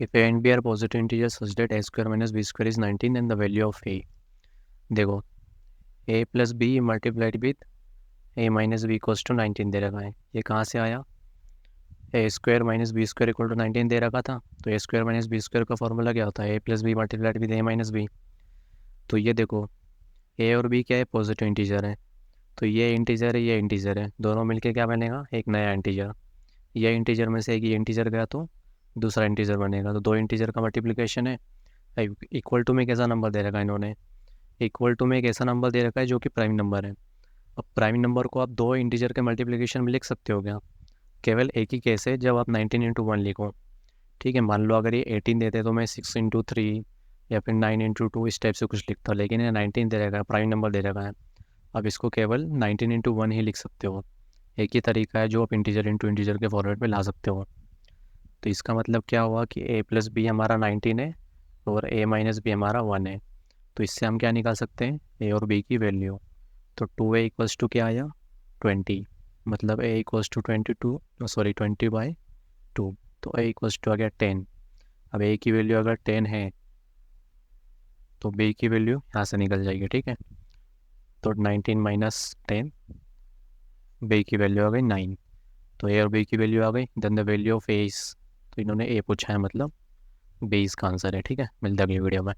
If a and b are positive integer such that a square minus b square is 19 and the value of a. देखो, a plus b multiplied with a minus b equals to 19 दे रखा है। ये कहाँ से आया? A square minus b square equal to 19 दे रखा था, तो a square minus b square का फॉर्मूला क्या होता है? A plus b multiplied with a minus B. तो ये देखो, ए और बी क्या है? पॉजिटिव इंटीजर है। तो ये इंटीजर है, ये इंटीजर है, दोनों मिलके क्या बनेगा? एक नया इंटीजर। ये इंटीजर में से एक ये इंटीजर गया तो दूसरा इंटीजर बनेगा, तो दो इंटीजर का मल्टीप्लिकेशन है। इक्वल टू में कैसा नंबर दे रखा है इन्होंने? इक्वल टू में एक ऐसा नंबर दे रखा है जो कि प्राइम नंबर है। अब प्राइम नंबर को आप दो इंटीजर के मल्टीप्लिकेशन में लिख सकते हो क्या? केवल एक ही केस है, जब आप 19 × 1 लिखो। ठीक है, मान लो अगर ये 18 देते तो मैं 6 × 3 या फिर 9 × 2 इस टाइप से कुछ लिखता, लेकिन ये 19 दे रखा है, प्राइम नंबर दे रखा है। अब इसको केवल 19 × 1 ही लिख सकते हो। एक ही तरीका है जो आप इंटीजर इंटू इंटीजर के फॉर्मेट में ला सकते हो। तो इसका मतलब क्या हुआ कि ए प्लस बी हमारा 19 है और ए माइनस बी हमारा 1 है। तो इससे हम क्या निकाल सकते हैं? ए और बी की वैल्यू। तो 2a इक्वल्स टू क्या आया? 20। मतलब ए इक्वल्स टू 22, सॉरी 20/2। तो ए इक्वल्स टू आ गया 10। अब ए की वैल्यू अगर 10 है तो बी की वैल्यू यहाँ से निकल जाएगी। ठीक है, तो 19 - 10, बी की वैल्यू आ गई 9। तो ए और बी की वैल्यू आ गई। Then the value of A is, तो इन्होंने ए पूछा है, मतलब बी इसका आंसर है। ठीक है, मिलता है अगली वीडियो में।